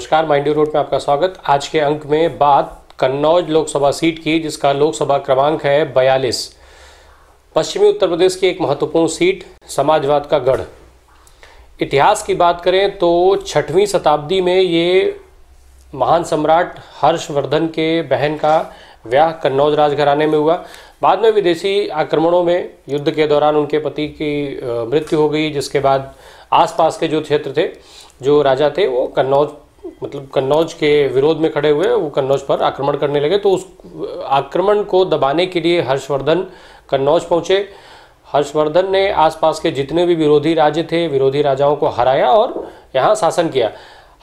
नमस्कार, mind you road में आपका स्वागत। आज के अंक में बात कन्नौज लोकसभा सीट की, जिसका लोकसभा क्रमांक है 42। पश्चिमी उत्तर प्रदेश की एक महत्वपूर्ण सीट, समाजवाद का गढ़। इतिहास की बात करें तो 6वीं शताब्दी में ये महान सम्राट हर्षवर्धन के बहन का ब्याह कन्नौज राजघराने में हुआ। बाद में विदेशी आक्रमणों में युद्ध के दौरान उनके पति की मृत्यु हो गई, जिसके बाद आसपास के जो क्षेत्र थे, जो राजा थे, वो कन्नौज के विरोध में खड़े हुए, वो कन्नौज पर आक्रमण करने लगे। तो उस आक्रमण को दबाने के लिए हर्षवर्धन कन्नौज पहुंचे। हर्षवर्धन ने आसपास के जितने भी विरोधी राज्य थे, विरोधी राजाओं को हराया और यहाँ शासन किया।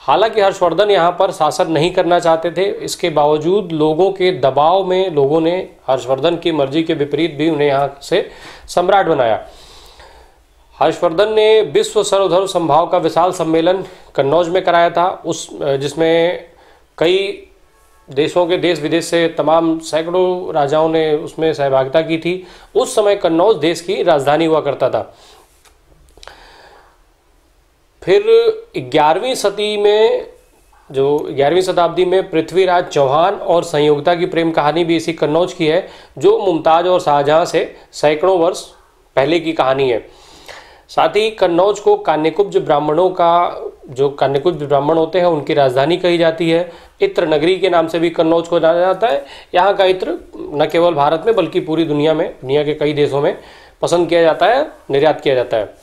हालांकि हर्षवर्धन यहाँ पर शासन नहीं करना चाहते थे, इसके बावजूद लोगों के दबाव में लोगों ने हर्षवर्धन की मर्जी के विपरीत भी उन्हें यहाँ से सम्राट बनाया। हर्षवर्धन ने विश्व सर्वधर्म समभाव का विशाल सम्मेलन कन्नौज में कराया था, जिसमें कई देशों के देश विदेश से तमाम सैकड़ों राजाओं ने उसमें सहभागिता की थी। उस समय कन्नौज देश की राजधानी हुआ करता था। फिर 11वीं शताब्दी में पृथ्वीराज चौहान और संयोगिता की प्रेम कहानी भी इसी कन्नौज की है, जो मुमताज और शाहजहां से सैकड़ों वर्ष पहले की कहानी है। साथ ही कन्नौज को कान्यकुब्ज ब्राह्मणों का, जो कान्यकुब्ज ब्राह्मण होते हैं, उनकी राजधानी कही जाती है। इत्र नगरी के नाम से भी कन्नौज को जाना जाता है। यहाँ का इत्र न केवल भारत में बल्कि पूरी दुनिया में, दुनिया के कई देशों में पसंद किया जाता है, निर्यात किया जाता है।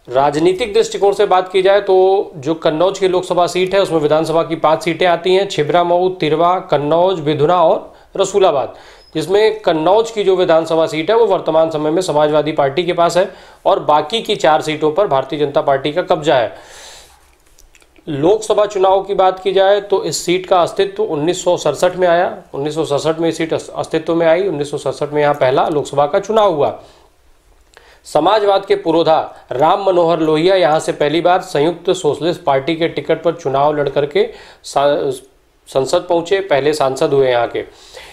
राजनीतिक दृष्टिकोण से बात की जाए तो जो कन्नौज की लोकसभा सीट है, उसमें विधानसभा की 5 सीटें आती हैं: छिबरामऊ, तिरवा, कन्नौज, बिधुना और रसूलाबाद। जिसमें कन्नौज की जो विधानसभा सीट है वो वर्तमान समय में समाजवादी पार्टी के पास है और बाकी की 4 सीटों पर भारतीय जनता पार्टी का कब्जा है। लोकसभा चुनाव की बात की जाए तो इस सीट का अस्तित्व 1967 में आया। 1967 में सीट अस्तित्व में आई। 1967 में यहाँ पहला लोकसभा का चुनाव हुआ। समाजवाद के पुरोधा राम मनोहर लोहिया यहाँ से पहली बार संयुक्त सोशलिस्ट पार्टी के टिकट पर चुनाव लड़ करके संसद पहुंचे, पहले सांसद हुए यहाँ के।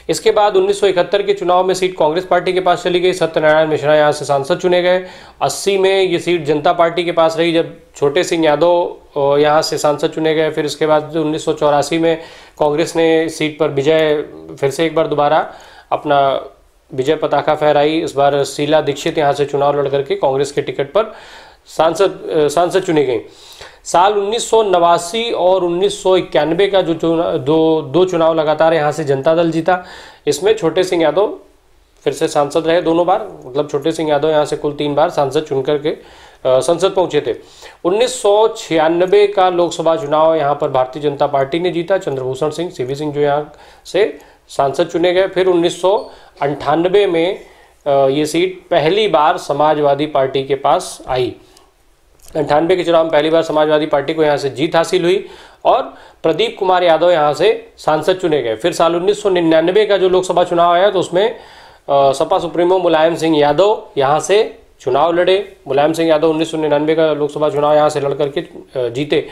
इसके बाद 1971 के चुनाव में सीट कांग्रेस पार्टी के पास चली गई। सत्यनारायण मिश्रा यहाँ से सांसद चुने गए। 80 में ये सीट जनता पार्टी के पास रही, जब छोटे सिंह यादव यहाँ से सांसद चुने गए। फिर इसके बाद 1984 में कांग्रेस ने सीट पर फिर से एक बार दोबारा अपना विजय पताका फहराई। इस बार शीला दीक्षित यहाँ से चुनाव लड़ करके कांग्रेस के टिकट पर सांसद चुनी गई। साल 1989 और 1991 का जो दो चुनाव लगातार यहाँ से जनता दल जीता। इसमें छोटे सिंह यादव फिर से सांसद रहे दोनों बार, मतलब छोटे सिंह यादव यहाँ से कुल 3 बार सांसद चुन करके संसद पहुंचे थे। 1996 का लोकसभा चुनाव यहाँ पर भारतीय जनता पार्टी ने जीता। चंद्रभूषण सिंह, सीवी सिंह जो यहाँ से सांसद चुने गए। फिर 1998 में ये सीट पहली बार समाजवादी पार्टी के पास आई। 98 के चुनाव में पहली बार समाजवादी पार्टी को यहाँ से जीत हासिल हुई और प्रदीप कुमार यादव यहाँ से सांसद चुने गए। फिर साल 1999 का जो लोकसभा चुनाव आया तो उसमें सपा सुप्रीमो मुलायम सिंह यादव यहाँ से चुनाव लड़े। मुलायम सिंह यादव 1999 का लोकसभा चुनाव यहाँ से लड़ करके जीते।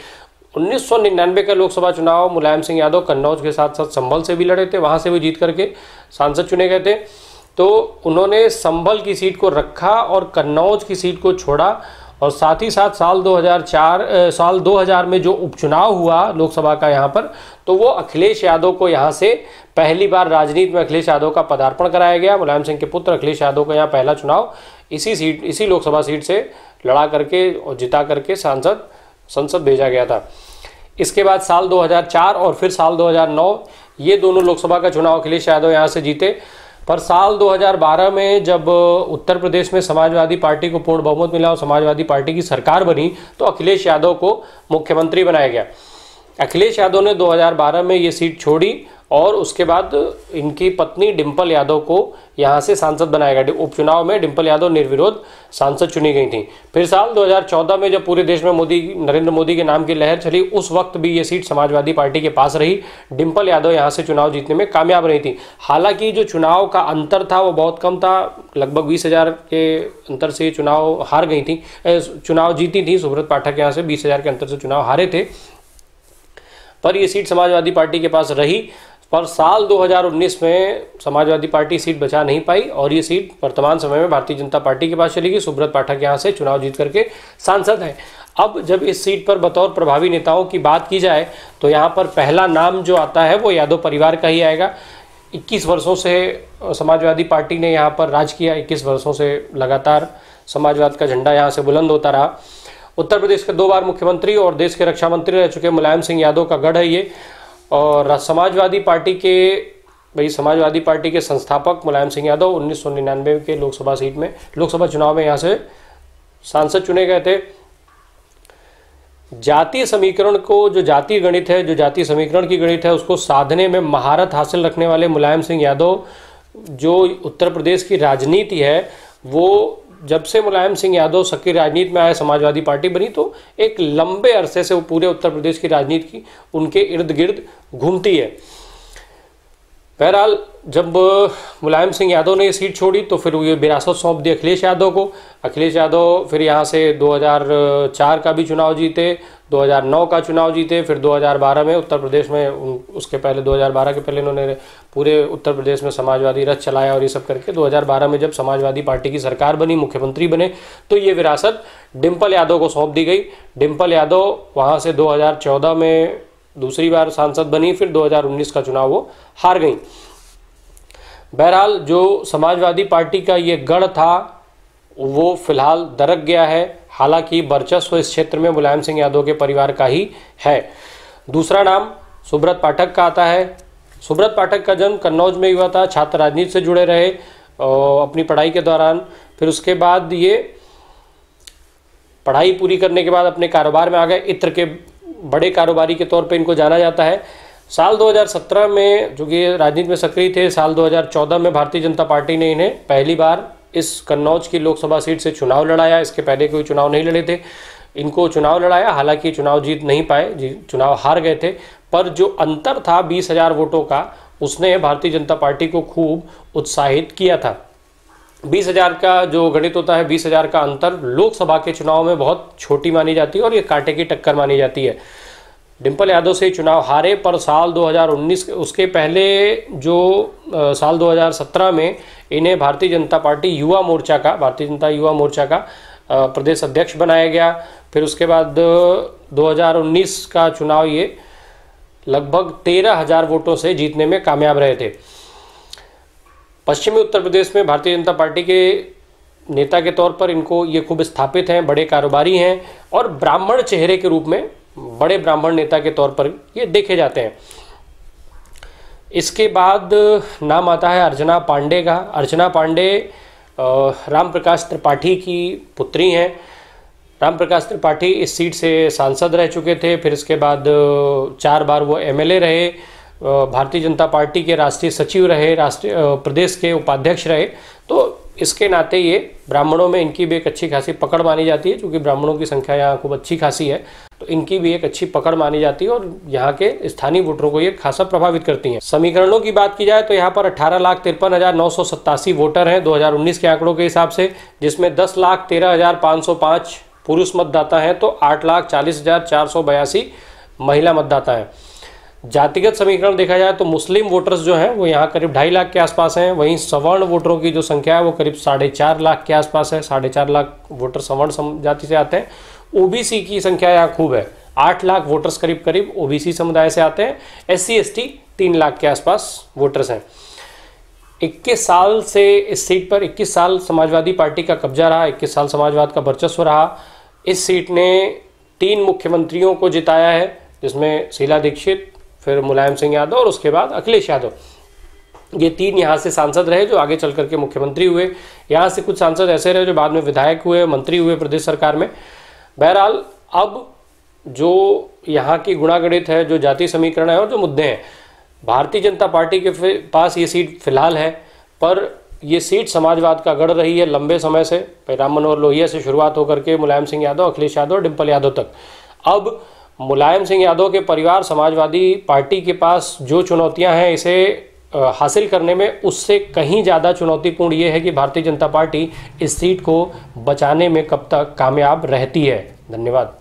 1999 का लोकसभा चुनाव मुलायम सिंह यादव कन्नौज के साथ साथ संभल से भी लड़े थे, वहाँ से भी जीत करके सांसद चुने गए थे। तो उन्होंने संभल की सीट को रखा और कन्नौज की सीट को छोड़ा। और साथ ही साथ साल 2000 में जो उपचुनाव हुआ लोकसभा का यहाँ पर, तो वो अखिलेश यादव को यहाँ से पहली बार राजनीति में अखिलेश यादव का पदार्पण कराया गया। मुलायम सिंह के पुत्र अखिलेश यादव को यहाँ पहला चुनाव इसी लोकसभा सीट से लड़ा करके और जिता करके संसद भेजा गया था। इसके बाद साल 2004 और फिर साल 2009 ये दोनों लोकसभा का चुनाव अखिलेश यादव यहाँ से जीते। पर साल 2012 में जब उत्तर प्रदेश में समाजवादी पार्टी को पूर्ण बहुमत मिला और समाजवादी पार्टी की सरकार बनी, तो अखिलेश यादव को मुख्यमंत्री बनाया गया। अखिलेश यादव ने 2012 में ये सीट छोड़ी और उसके बाद इनकी पत्नी डिंपल यादव को यहाँ से सांसद बनाया गया। उपचुनाव में डिंपल यादव निर्विरोध सांसद चुनी गई थी। फिर साल 2014 में जब पूरे देश में नरेंद्र मोदी के नाम की लहर चली, उस वक्त भी ये सीट समाजवादी पार्टी के पास रही। डिंपल यादव यहाँ से चुनाव जीतने में कामयाब रही थी। हालांकि जो चुनाव का अंतर था वो बहुत कम था, लगभग 20,000 के अंतर से चुनाव हार गई थी, चुनाव जीती थी। सुब्रत पाठक यहाँ से 20,000 के अंतर से चुनाव हारे थे, पर ये सीट समाजवादी पार्टी के पास रही। पर साल 2019 में समाजवादी पार्टी सीट बचा नहीं पाई और ये सीट वर्तमान समय में भारतीय जनता पार्टी के पास चली गई। सुब्रत पाठक यहाँ से चुनाव जीत करके सांसद हैं। अब जब इस सीट पर बतौर प्रभावी नेताओं की बात की जाए तो यहाँ पर पहला नाम जो आता है वो यादव परिवार का ही आएगा। 21 वर्षों से समाजवादी पार्टी ने यहाँ पर राज किया। 21 वर्षों से लगातार समाजवाद का झंडा यहाँ से बुलंद होता रहा। उत्तर प्रदेश के 2 बार मुख्यमंत्री और देश के रक्षा मंत्री रह चुके मुलायम सिंह यादव का गढ़ है ये। और समाजवादी पार्टी के संस्थापक मुलायम सिंह यादव 1999 के लोकसभा चुनाव में यहाँ से सांसद चुने गए थे। जातीय समीकरण को, जो जातीय गणित है, जो जातीय समीकरण की गणित है, उसको साधने में महारत हासिल रखने वाले मुलायम सिंह यादव, जो उत्तर प्रदेश की राजनीति है वो जब से मुलायम सिंह यादव सक्रिय राजनीति में आए, समाजवादी पार्टी बनी, तो एक लंबे अरसे से वो पूरे उत्तर प्रदेश की राजनीति की उनके इर्द गिर्द घूमती है। बहरहाल जब मुलायम सिंह यादव ने ये सीट छोड़ी तो फिर ये विरासत सौंप दी अखिलेश यादव को। अखिलेश यादव फिर यहाँ से 2004 का भी चुनाव जीते, 2009 का चुनाव जीते, फिर 2012 में उत्तर प्रदेश में, उसके पहले 2012 के पहले इन्होंने पूरे उत्तर प्रदेश में समाजवादी रथ चलाया और ये सब करके 2012 में जब समाजवादी पार्टी की सरकार बनी, मुख्यमंत्री बने, तो ये विरासत डिम्पल यादव को सौंप दी गई। डिम्पल यादव वहाँ से 2014 में दूसरी बार सांसद बनी, फिर 2019 का चुनाव वो हार गई। बहरहाल जो समाजवादी पार्टी का ये गढ़ था वो फिलहाल दरक गया है। हालांकि वर्चस्व इस क्षेत्र में मुलायम सिंह यादव के परिवार का ही है। दूसरा नाम सुब्रत पाठक का आता है। सुब्रत पाठक का जन्म कन्नौज में हुआ था। छात्र राजनीति से जुड़े रहे अपनी पढ़ाई के दौरान। फिर उसके बाद ये पढ़ाई पूरी करने के बाद अपने कारोबार में आ गए। इत्र के बड़े कारोबारी के तौर पे इनको जाना जाता है। साल 2017 में, जो कि राजनीति में सक्रिय थे, साल 2014 में भारतीय जनता पार्टी ने इन्हें पहली बार इस कन्नौज की लोकसभा सीट से चुनाव लड़ाया। इसके पहले कोई चुनाव नहीं लड़े थे, इनको चुनाव लड़ाया। हालांकि चुनाव जीत नहीं पाए, चुनाव हार गए थे, पर जो अंतर था 20,000 वोटों का, उसने भारतीय जनता पार्टी को खूब उत्साहित किया था। 20,000 का जो गणित होता है, 20,000 का अंतर लोकसभा के चुनाव में बहुत छोटी मानी जाती है और ये कांटे की टक्कर मानी जाती है। डिम्पल यादव से चुनाव हारे, पर साल 2019, उसके पहले जो साल 2017 में इन्हें भारतीय जनता युवा मोर्चा का प्रदेश अध्यक्ष बनाया गया। फिर उसके बाद 2019 का चुनाव ये लगभग 13,000 वोटों से जीतने में कामयाब रहे थे। पश्चिमी उत्तर प्रदेश में भारतीय जनता पार्टी के नेता के तौर पर इनको ये खूब स्थापित हैं, बड़े कारोबारी हैं और ब्राह्मण चेहरे के रूप में, बड़े ब्राह्मण नेता के तौर पर ये देखे जाते हैं। इसके बाद नाम आता है अर्चना पांडे का। अर्चना पांडे राम प्रकाश त्रिपाठी की पुत्री हैं। राम प्रकाश त्रिपाठी इस सीट से सांसद रह चुके थे। फिर इसके बाद 4 बार वो एमएलए रहे, भारतीय जनता पार्टी के राष्ट्रीय सचिव रहे, प्रदेश के उपाध्यक्ष रहे। तो इसके नाते ये ब्राह्मणों में इनकी भी एक अच्छी खासी पकड़ मानी जाती है, क्योंकि ब्राह्मणों की संख्या यहाँ खूब अच्छी खासी है, तो इनकी भी एक अच्छी पकड़ मानी जाती है और यहाँ के स्थानीय वोटरों को ये खासा प्रभावित करती हैं। समीकरणों की बात की जाए तो यहाँ पर 18,53,987 वोटर हैं 2019 के आंकड़ों के हिसाब से, जिसमें 10,13,505 पुरुष मतदाता हैं तो 8,40,482 महिला मतदाता हैं। जातिगत समीकरण देखा जाए तो मुस्लिम वोटर्स जो हैं वो यहाँ करीब 2.5 लाख के आसपास हैं। वहीं सवर्ण वोटरों की जो संख्या है वो करीब 4.5 लाख के आसपास है। 4.5 लाख वोटर सवर्ण जाति से आते हैं। ओबीसी की संख्या यहाँ खूब है, 8 लाख वोटर्स करीब करीब ओबीसी समुदाय से आते हैं। SC ST 3 लाख के आसपास वोटर्स हैं। 21 साल से इस सीट पर 21 साल समाजवादी पार्टी का कब्जा रहा, 21 साल समाजवाद का वर्चस्व रहा। इस सीट ने 3 मुख्यमंत्रियों को जिताया है, जिसमें शीला दीक्षित, फिर मुलायम सिंह यादव और उसके बाद अखिलेश यादव। ये 3 यहाँ से सांसद रहे जो आगे चल करके मुख्यमंत्री हुए। यहाँ से कुछ सांसद ऐसे रहे जो बाद में विधायक हुए, मंत्री हुए प्रदेश सरकार में। बहरहाल अब जो यहाँ की गुणागणित है, जो जाति समीकरण है और जो मुद्दे हैं, भारतीय जनता पार्टी के पास ये सीट फिलहाल है, पर ये सीट समाजवाद का गढ़ रही है लंबे समय से। राम मनोहर लोहिया से शुरुआत होकर के मुलायम सिंह यादव, अखिलेश यादव, डिम्पल यादव तक। अब मुलायम सिंह यादव के परिवार समाजवादी पार्टी के पास जो चुनौतियां हैं इसे हासिल करने में, उससे कहीं ज़्यादा चुनौतीपूर्ण ये है कि भारतीय जनता पार्टी इस सीट को बचाने में कब तक कामयाब रहती है। धन्यवाद।